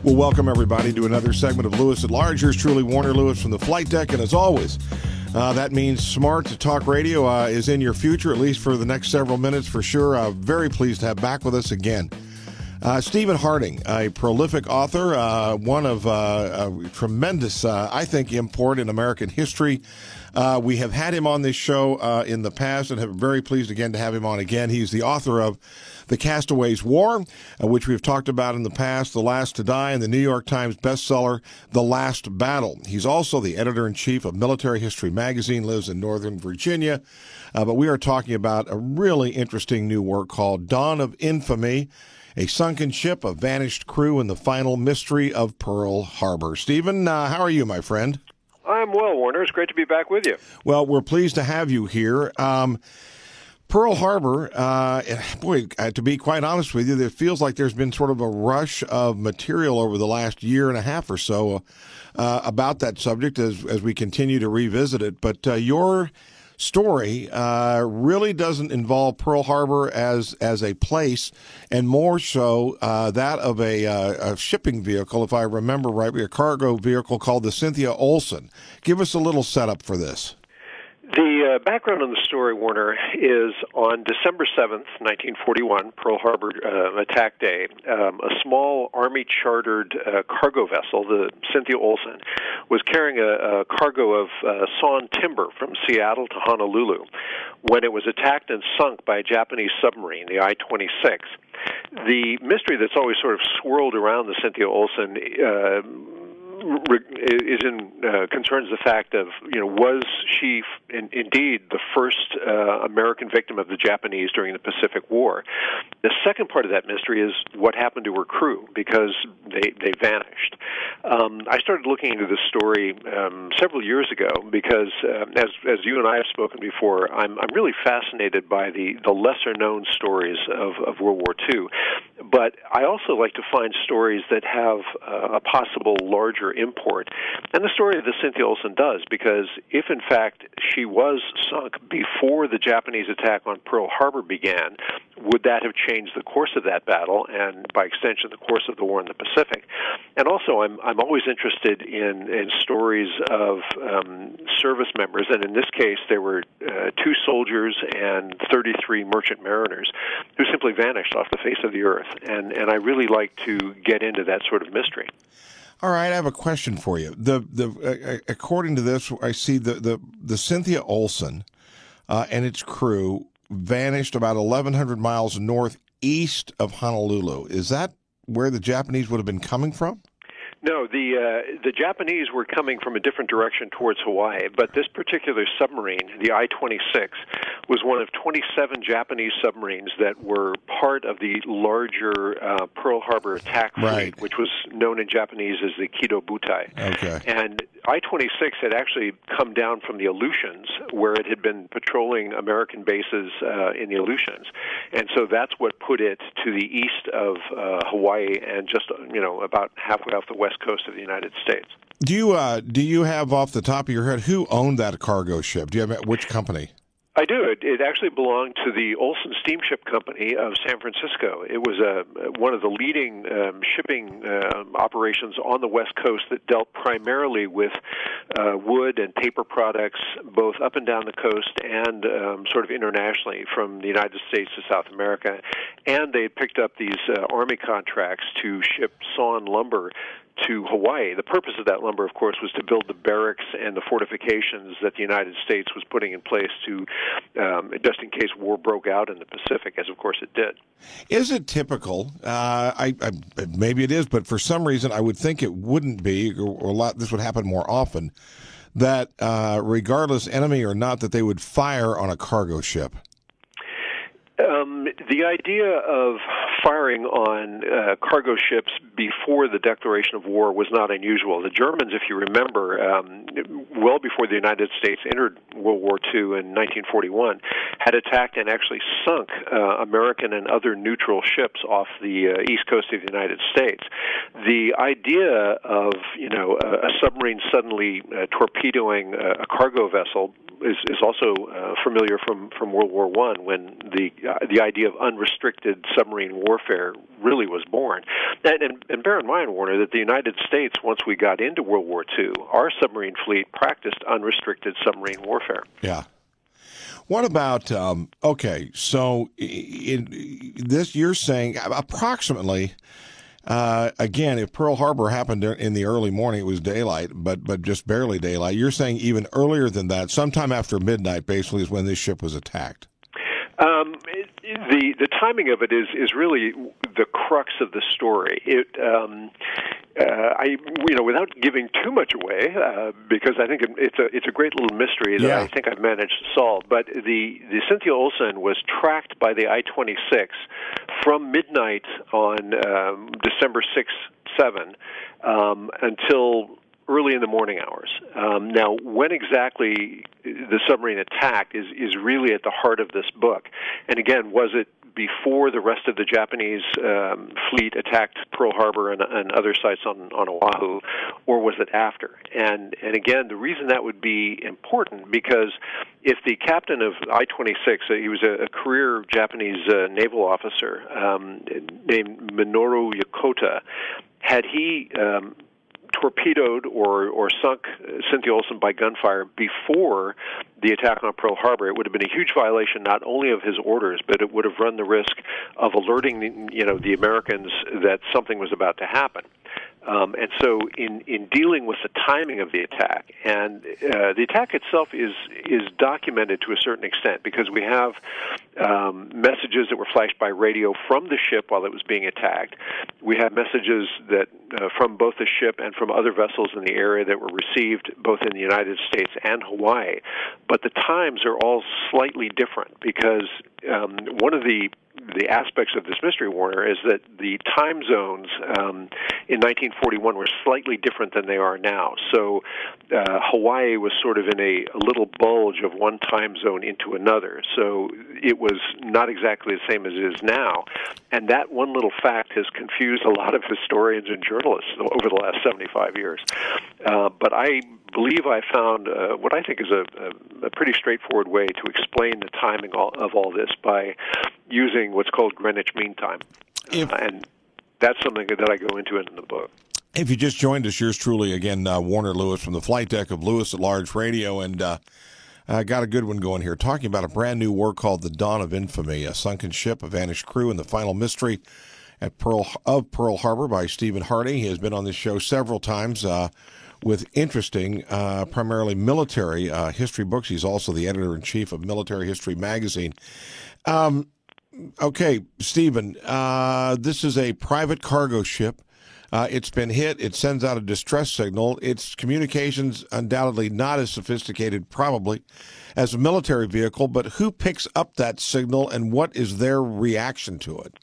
Well, welcome everybody to another segment of Lewis at Large. Here's truly Warner Lewis from the flight deck, and as always, that means Smart Talk Radio is in your future, at least for the next several minutes for sure. Very pleased to have back with us again Stephen Harding, a prolific author, one of tremendous, I think, import in American history. We have had him on this show in the past and have very pleased again to have him on again. He's the author of The Castaways' War, which we've talked about in the past, The Last to Die, and the New York Times bestseller, The Last Battle. He's also the editor-in-chief of Military History Magazine, lives in Northern Virginia. But we are talking about a really interesting new work called Dawn of Infamy, a sunken ship, a vanished crew, and the final mystery of Pearl Harbor. Stephen, how are you, my friend? I'm well, Warner. It's great to be back with you. Well, we're pleased to have you here. Pearl Harbor, to be quite honest with you, it feels like there's been sort of a rush of material over the last year and a half or so about that subject as we continue to revisit it. But your story really doesn't involve Pearl Harbor as a place, and more so that of a shipping vehicle, if I remember right, a cargo vehicle called the Cynthia Olsen. Give us a little setup for this. The background on the story, Warner, is on December 7th, 1941, Pearl Harbor attack day, a small Army-chartered cargo vessel, the Cynthia Olsen, was carrying a cargo of sawn timber from Seattle to Honolulu when it was attacked and sunk by a Japanese submarine, the I-26. The mystery that's always sort of swirled around the Cynthia Olsen concerns the fact of, was she indeed the first American victim of the Japanese during the Pacific War? The second part of that mystery is what happened to her crew, because they vanished. I started looking into this story several years ago because, as you and I have spoken before, I'm really fascinated by the lesser-known stories of World War II. But I also like to find stories that have a possible larger import. And the story of the Cynthia Olsen does, because if, in fact, she was sunk before the Japanese attack on Pearl Harbor began, would that have changed the course of that battle and, by extension, the course of the war in the Pacific? And also, I'm always interested in stories of service members, and in this case, there were 2 soldiers and 33 merchant mariners who simply vanished off the face of the earth. And I really like to get into that sort of mystery. All right, I have a question for you. According to this, I see the Cynthia Olsen and its crew vanished about 1,100 miles northeast of Honolulu. Is that where the Japanese would have been coming from? No, the Japanese were coming from a different direction towards Hawaii, but this particular submarine, the I-26, was one of 27 Japanese submarines that were part of the larger Pearl Harbor attack fleet, right, which was known in Japanese as the Kido Butai. Okay. And I-26 had actually come down from the Aleutians, where it had been patrolling American bases in the Aleutians. And so that's what put it to the east of Hawaii and just, about halfway off the west coast of the United States. Do you have off the top of your head who owned that cargo ship? Do you have which company? I do. It actually belonged to the Olsen Steamship Company of San Francisco. It was one of the leading shipping operations on the West Coast that dealt primarily with wood and paper products, both up and down the coast and sort of internationally from the United States to South America. And they picked up these Army contracts to ship sawn lumber to Hawaii. The purpose of that lumber, of course, was to build the barracks and the fortifications that the United States was putting in place to, just in case war broke out in the Pacific, as of course it did. Is it typical? Maybe it is, but for some reason I would think it wouldn't be, or this would happen more often, that regardless enemy or not, that they would fire on a cargo ship. The idea of firing on cargo ships before the declaration of war was not unusual. The Germans, if you remember, well before the United States entered World War II in 1941, had attacked and actually sunk American and other neutral ships off the east coast of the United States. The idea of, a submarine suddenly torpedoing a cargo vessel is also familiar from World War I, when the idea of unrestricted submarine warfare really was born. And bear in mind, Warner, that the United States, once we got into World War II, our submarine fleet practiced unrestricted submarine warfare. Yeah. What about, okay, so in this, you're saying approximately, again, if Pearl Harbor happened in the early morning, it was daylight, but just barely daylight. You're saying even earlier than that, sometime after midnight, basically, is when this ship was attacked. The timing of it is really the crux of the story. Without giving too much away, because I think it's a great little mystery that I think I've managed to solve. But the Cynthia Olsen was tracked by the I-26 from midnight on December 6-7 until early in the morning hours. Now, when exactly the submarine attacked is really at the heart of this book. And again, was it before the rest of the Japanese fleet attacked Pearl Harbor and other sites on Oahu, or was it after? And again, the reason that would be important, because if the captain of I-26, he was a career Japanese naval officer named Minoru Yokota, had he torpedoed or sunk Cynthia Olsen by gunfire before the attack on Pearl Harbor, it would have been a huge violation not only of his orders, but it would have run the risk of alerting the Americans that something was about to happen. And so in dealing with the timing of the attack, and the attack itself is documented to a certain extent, because we have messages that were flashed by radio from the ship while it was being attacked. We have messages that from both the ship and from other vessels in the area that were received both in the United States and Hawaii. But the times are all slightly different, because one of the aspects of this mystery, Warner, is that the time zones in 1941 were slightly different than they are now. So Hawaii was sort of in a little bulge of one time zone into another. So it was not exactly the same as it is now. And that one little fact has confused a lot of historians and journalists over the last 75 years. But I believe I found what I think is a pretty straightforward way to explain the timing of all this by using what's called Greenwich Mean Time. And that's something that I go into in the book. If you just joined us, yours truly, again, Warner Lewis from the flight deck of Lewis at Large Radio, and got a good one going here, talking about a brand new work called The Dawn of Infamy, a sunken ship, a vanished crew, and the final mystery at Pearl Harbor by Stephen Hardy. He has been on this show several times with interesting, primarily military history books. He's also the editor-in-chief of Military History Magazine. Okay, Stephen, this is a private cargo ship. It's been hit. It sends out a distress signal. Its communications undoubtedly not as sophisticated, probably, as a military vehicle, but who picks up that signal and what is their reaction to it?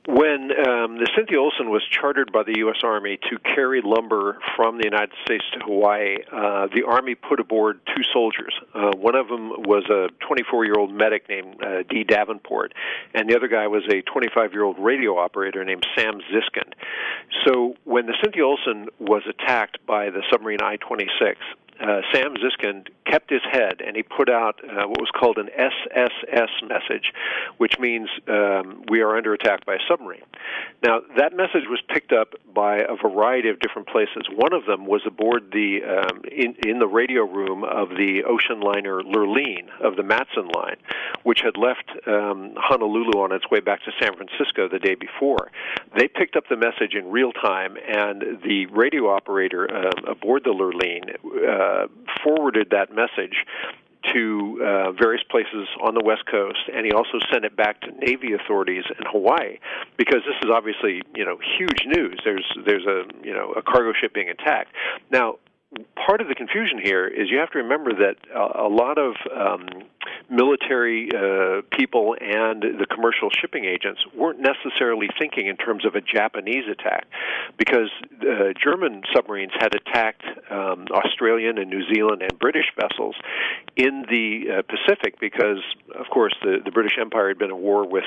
When the Cynthia Olsen was chartered by the U.S. Army to carry lumber from the United States to Hawaii, the Army put aboard two soldiers. One of them was a 24-year-old medic named D. Davenport, and the other guy was a 25-year-old radio operator named Sam Ziskind. So when the Cynthia Olsen was attacked by the submarine I-26, Sam Ziskind kept his head, and he put out what was called an SSS message, which means we are under attack by a submarine. Now, that message was picked up by a variety of different places. One of them was aboard in the radio room of the ocean liner Lurleen of the Matson Line, which had left Honolulu on its way back to San Francisco the day before. They picked up the message in real time, and the radio operator aboard the Lurleen forwarded that message to various places on the West Coast, and he also sent it back to Navy authorities in Hawaii, because this is obviously, huge news. There's a cargo ship being attacked. Now, part of the confusion here is you have to remember that a lot of military people and the commercial shipping agents weren't necessarily thinking in terms of a Japanese attack, because German submarines had attacked Australian and New Zealand and British vessels in the Pacific, because, of course, the British Empire had been at war with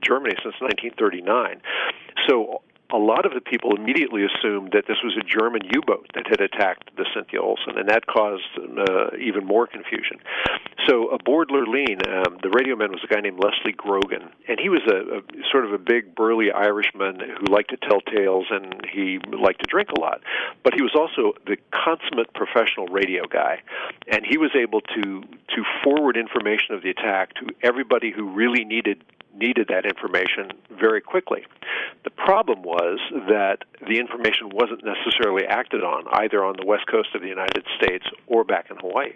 Germany since 1939. So a lot of the people immediately assumed that this was a German U-boat that had attacked the Cynthia Olsen, and that caused even more confusion. So aboard Lurleen, the radio man was a guy named Leslie Grogan, and he was a sort of a big, burly Irishman who liked to tell tales, and he liked to drink a lot. But he was also the consummate professional radio guy, and he was able to forward information of the attack to everybody who really needed that information very quickly. The problem was that the information wasn't necessarily acted on, either on the west coast of the United States or back in Hawaii.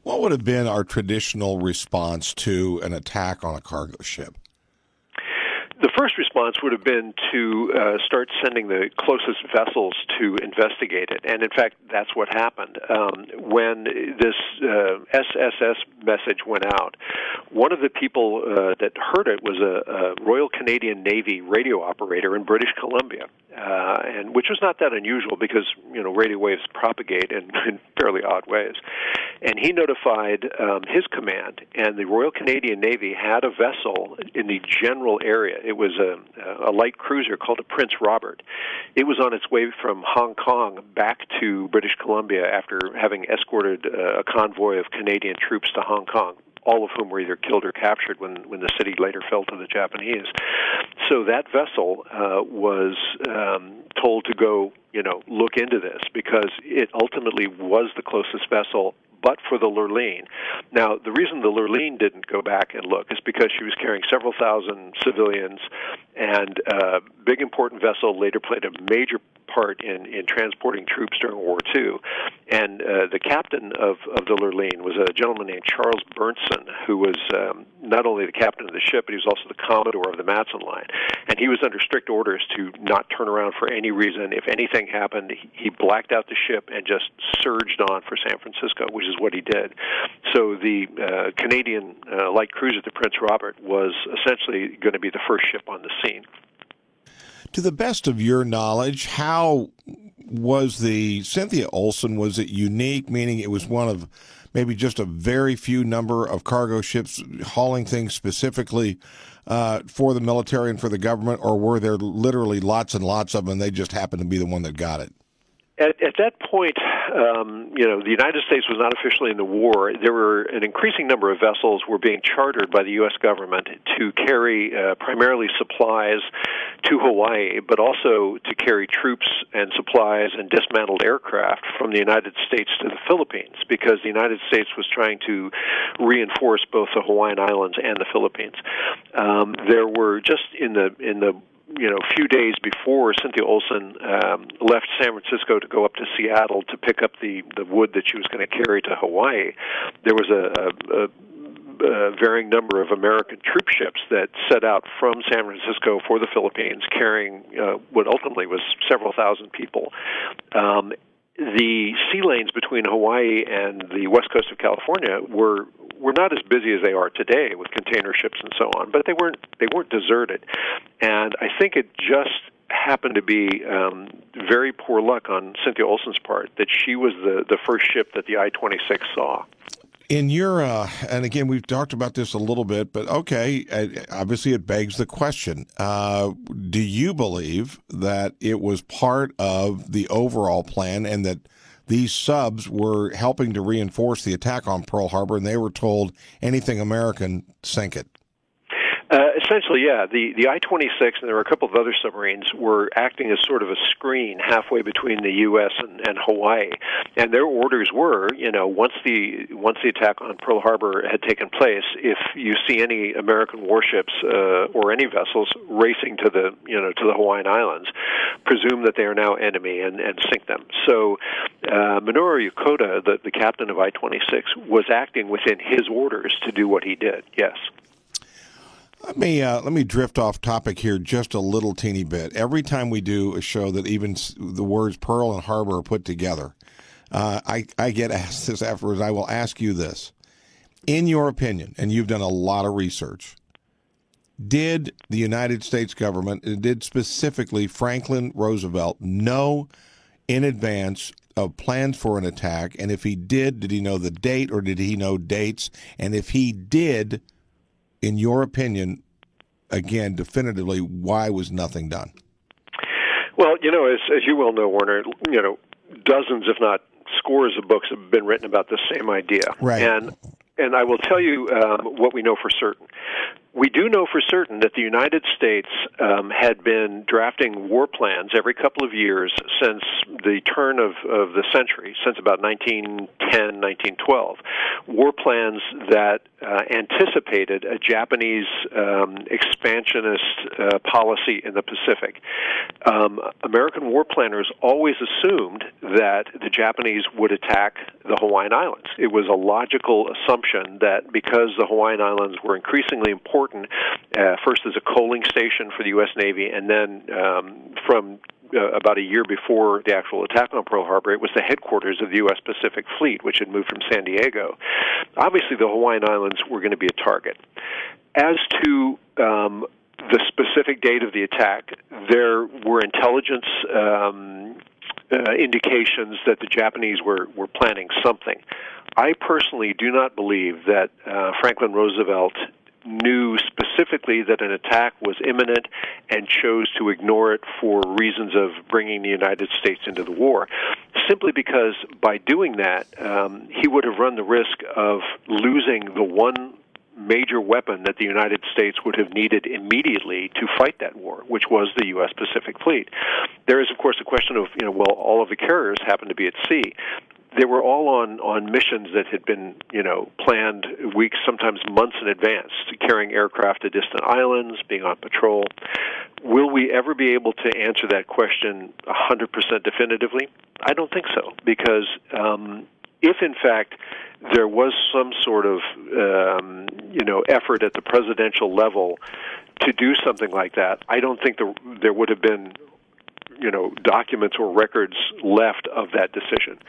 What would have been our traditional response to an attack on a cargo ship? The first response would have been to start sending the closest vessels to investigate it. And, in fact, that's what happened. When this SSS message went out, one of the people that heard it was a Royal Canadian Navy radio operator in British Columbia, and which was not that unusual because, radio waves propagate in fairly odd ways. And he notified his command, and the Royal Canadian Navy had a vessel in the general area. It was a light cruiser called the Prince Robert. It was on its way from Hong Kong back to British Columbia after having escorted a convoy of Canadian troops to Hong Kong, all of whom were either killed or captured when the city later fell to the Japanese. So that vessel was told to go, look into this because it ultimately was the closest vessel but for the Lurleen. Now, the reason the Lurleen didn't go back and look is because she was carrying several thousand civilians, and a big important vessel later played a major part in transporting troops during World War II. And the captain of the Lurleen was a gentleman named Charles Bernson, who was not only the captain of the ship, but he was also the commodore of the Matson Line. And he was under strict orders to not turn around for any reason. If anything happened, he blacked out the ship and just surged on for San Francisco, which is what he did. So the Canadian light cruiser, the Prince Robert, was essentially going to be the first ship on the scene. To the best of your knowledge, how was the Cynthia Olsen? Was it unique, meaning it was one of maybe just a very few number of cargo ships hauling things specifically for the military and for the government, or were there literally lots and lots of them and they just happened to be the one that got it? At that point, the United States was not officially in the war. There were an increasing number of vessels were being chartered by the U.S. government to carry primarily supplies to Hawaii, but also to carry troops and supplies and dismantled aircraft from the United States to the Philippines, because the United States was trying to reinforce both the Hawaiian Islands and the Philippines. There were just in the few days before Cynthia Olsen left San Francisco to go up to Seattle to pick up the wood that she was going to carry to Hawaii, there was a varying number of American troop ships that set out from San Francisco for the Philippines, carrying what ultimately was several thousand people. The sea lanes between Hawaii and the west coast of California were not as busy as they are today with container ships and so on, but they weren't deserted. And I think it just happened to be very poor luck on Cynthia Olsen's part that she was the first ship that the I-26 saw. In your, and again, we've talked about this a little bit, but okay, obviously it begs the question, do you believe that it was part of the overall plan and that these subs were helping to reinforce the attack on Pearl Harbor and they were told anything American, sink it? Essentially, yeah. The I-26, and there were a couple of other submarines, were acting as sort of a screen halfway between the U.S. and Hawaii. And their orders were, once the attack on Pearl Harbor had taken place, if you see any American warships or any vessels racing to the Hawaiian Islands, presume that they are now enemy and sink them. So Minoru Yokota, the captain of I-26, was acting within his orders to do what he did. Yes. Let me drift off topic here just a little teeny bit. Every time we do a show that even the words Pearl and Harbor are put together, I get asked this afterwards. I will ask you this. In your opinion, and you've done a lot of research, did the United States government, did specifically Franklin Roosevelt know in advance of plans for an attack? And if he did he know the date or did he know dates? And if he did, in your opinion, again, definitively, why was nothing done? As you well know, Warner, dozens, if not scores of books have been written about this same idea. Right. And I will tell you what we know for certain. We do know for certain that the United States had been drafting war plans every couple of years since the turn of the century, since about 1910, 1912. War plans that anticipated a Japanese expansionist policy in the Pacific. American war planners always assumed that the Japanese would attack the Hawaiian Islands. It was a logical assumption that because the Hawaiian Islands were increasingly important, first as a coaling station for the U.S. Navy, and then from about a year before the actual attack on Pearl Harbor, it was the headquarters of the U.S. Pacific Fleet, which had moved from San Diego. Obviously, the Hawaiian Islands were going to be a target. As to the specific date of the attack, there were intelligence indications that the Japanese were planning something. I personally do not believe that Franklin Roosevelt knew specifically that an attack was imminent and chose to ignore it for reasons of bringing the United States into the war, simply because by doing that, he would have run the risk of losing the one major weapon that the United States would have needed immediately to fight that war, which was the U.S. Pacific Fleet. There is, of course, the question of, all of the carriers happen to be at sea. They were all on missions that had been, planned weeks, sometimes months in advance, carrying aircraft to distant islands, being on patrol. Will we ever be able to answer that question 100% definitively? I don't think so, because if, in fact, there was some sort of, effort at the presidential level to do something like that, I don't think there would have been documents or records left of that decision.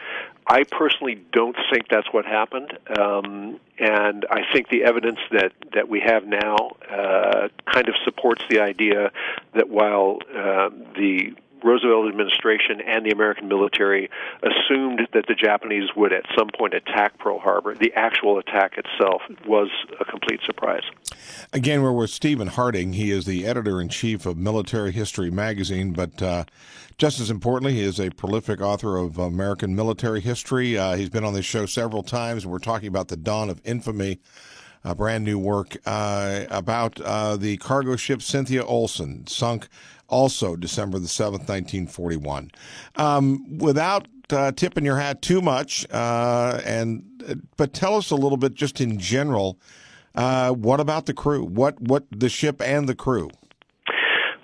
I personally don't think that's what happened, and I think the evidence that we have now kind of supports the idea that while the Roosevelt administration and the American military assumed that the Japanese would at some point attack Pearl Harbor, the actual attack itself was a complete surprise. Again, we're with Stephen Harding. He is the editor-in-chief of Military History magazine, but just as importantly, he is a prolific author of American military history. He's been on this show several times, and we're talking about The Dawn of Infamy, a brand new work about the cargo ship Cynthia Olsen, sunk also December the 7th, 1941. Without tipping your hat too much, but tell us a little bit just in general, what about the crew? What the ship and the crew?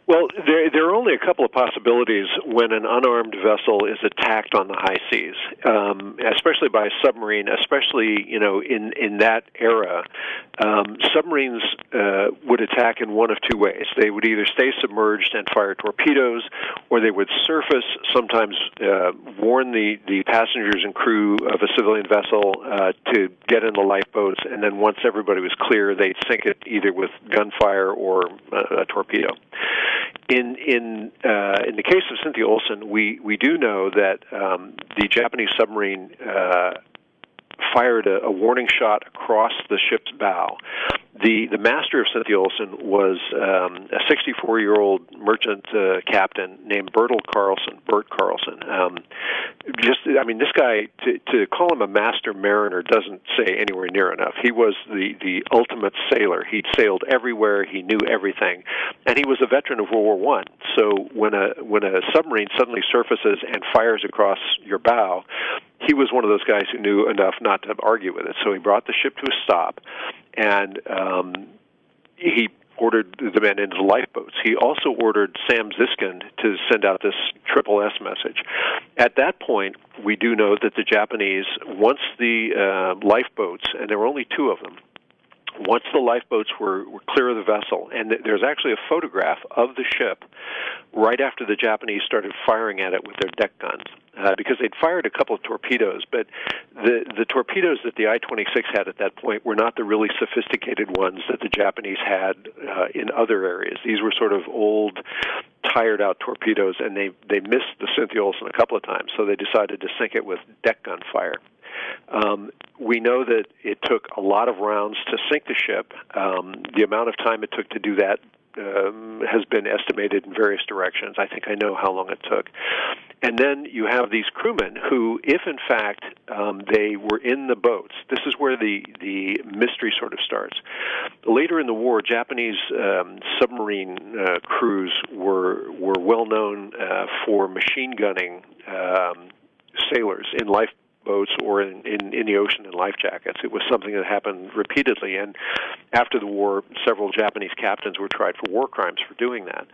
Well, there are only a couple of possibilities when an unarmed vessel is attacked on the high seas, especially by a submarine, especially, in that era. Submarines would attack in one of two ways. They would either stay submerged and fire torpedoes, or they would surface, sometimes warn the passengers and crew of a civilian vessel to get in the lifeboats, and then once everybody was clear, they'd sink it either with gunfire or a torpedo. In the case of Cynthia Olsen, we do know that the Japanese submarine fired a warning shot across the ship's bow. The master of Cynthia Olsen was a 64-year-old merchant captain named Bert Carlson. This guy, to call him a master mariner doesn't say anywhere near enough. He was the ultimate sailor. He'd sailed everywhere. He knew everything, and he was a veteran of World War I. So when a submarine suddenly surfaces and fires across your bow, he was one of those guys who knew enough not to argue with it. So he brought the ship to a stop, and he ordered the men into the lifeboats. He also ordered Sam Ziskind to send out this Triple S message. At that point, we do know that the Japanese, once the lifeboats, and there were only two of them, once the lifeboats were clear of the vessel, and there's actually a photograph of the ship right after the Japanese started firing at it with their deck guns, because they'd fired a couple of torpedoes, but the torpedoes that the I-26 had at that point were not the really sophisticated ones that the Japanese had in other areas. These were sort of old, tired-out torpedoes, and they missed the Cynthia Olsen a couple of times, so they decided to sink it with deck gun fire. We know that it took a lot of rounds to sink the ship. The amount of time it took to do that has been estimated in various directions. I think I know how long it took. And then you have these crewmen who, if in fact they were in the boats, this is where the mystery sort of starts. Later in the war, Japanese submarine crews were well known for machine gunning sailors in lifeboats or in the ocean in life jackets. It was something that happened repeatedly, and after the war, several Japanese captains were tried for war crimes for doing that.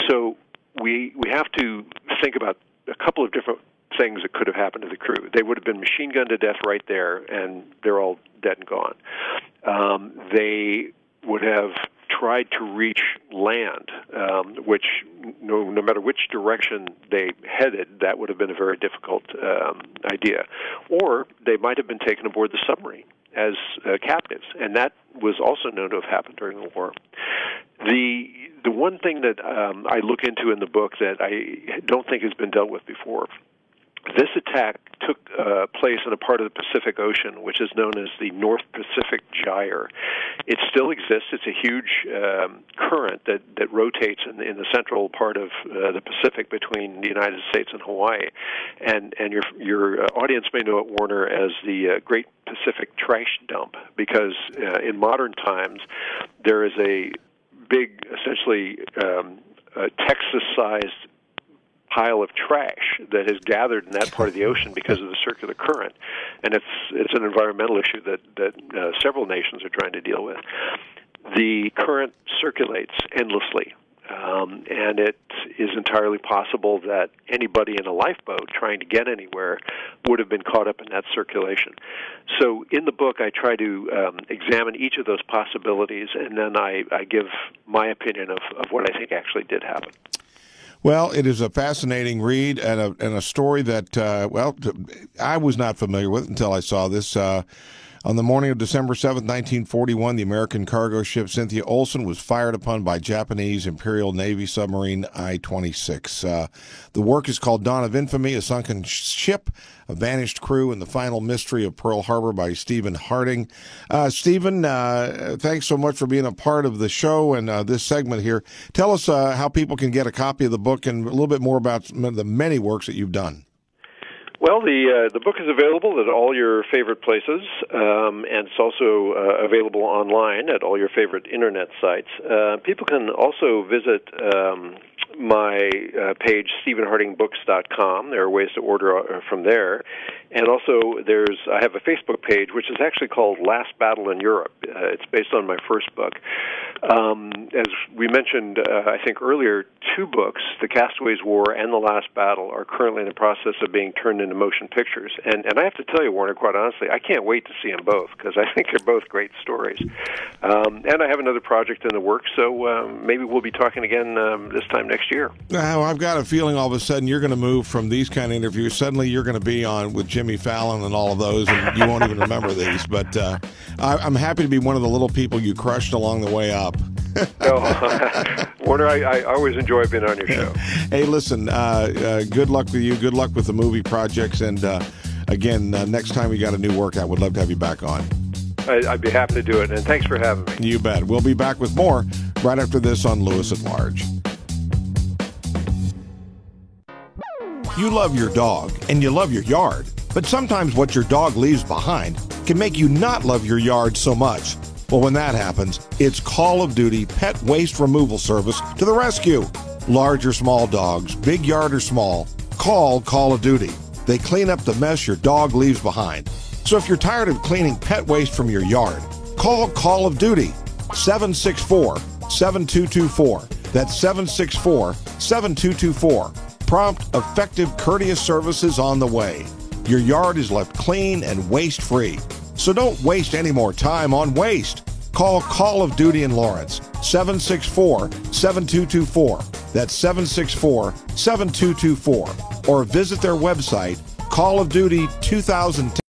So we have to think about a couple of different things that could have happened to the crew. They would have been machine gunned to death right there, and they're all dead and gone. They would have tried to reach land, which no matter which direction they headed, that would have been a very difficult idea. Or they might have been taken aboard the submarine as captives, and that was also known to have happened during the war. The one thing that I look into in the book that I don't think has been dealt with before, this attack took place in a part of the Pacific Ocean, which is known as the North Pacific Gyre. It still exists. It's a huge current that rotates in the central part of the Pacific between the United States and Hawaii. And your audience may know it, Warner, as the Great Pacific Trash Dump, because in modern times there is a big, essentially Texas-sized pile of trash that is gathered in that part of the ocean because of the circular current, and it's an environmental issue that several nations are trying to deal with. The current circulates endlessly, and it is entirely possible that anybody in a lifeboat trying to get anywhere would have been caught up in that circulation. So in the book, I try to examine each of those possibilities, and then I give my opinion of what I think actually did happen. Well, it is a fascinating read and a story that, I was not familiar with until I saw this. On the morning of December 7th, 1941, the American cargo ship Cynthia Olsen was fired upon by Japanese Imperial Navy submarine I-26. The work is called Dawn of Infamy, a sunken ship, a vanished crew, and the final mystery of Pearl Harbor by Stephen Harding. Stephen, thanks so much for being a part of the show and this segment here. Tell us how people can get a copy of the book and a little bit more about the many works that you've done. Well, the book is available at all your favorite places, and it's also available online at all your favorite internet sites. People can also visit my page, StephenHardingBooks.com. There are ways to order from there. And also, I have a Facebook page, which is actually called Last Battle in Europe. It's based on my first book. As we mentioned, I think earlier, two books, The Castaways War and The Last Battle, are currently in the process of being turned into motion pictures. And I have to tell you, Warner, quite honestly, I can't wait to see them both, because I think they're both great stories. And I have another project in the works, so maybe we'll be talking again this time next year. Now, I've got a feeling all of a sudden you're going to move from these kind of interviews. Suddenly you're going to be on with Jimmy Fallon and all of those, and you won't even remember these. But I'm happy to be one of the little people you crushed along the way up. Warner, I always enjoy being on your show. Hey, listen, good luck with you. Good luck with the movie projects. And again, next time we got a new work, I would love to have you back on. I'd be happy to do it, and thanks for having me. You bet. We'll be back with more right after this on Lewis at Large. You love your dog and you love your yard, but sometimes what your dog leaves behind can make you not love your yard so much. Well, when that happens, it's Call of Duty Pet Waste Removal Service to the rescue. Large or small dogs, big yard or small, call Call of Duty. They clean up the mess your dog leaves behind. So if you're tired of cleaning pet waste from your yard, call Call of Duty, 764-7224. That's 764-7224. Prompt, effective, courteous services on the way. Your yard is left clean and waste-free. So don't waste any more time on waste. Call Call of Duty in Lawrence, 764-7224. That's 764-7224. Or visit their website, Call of Duty 2010.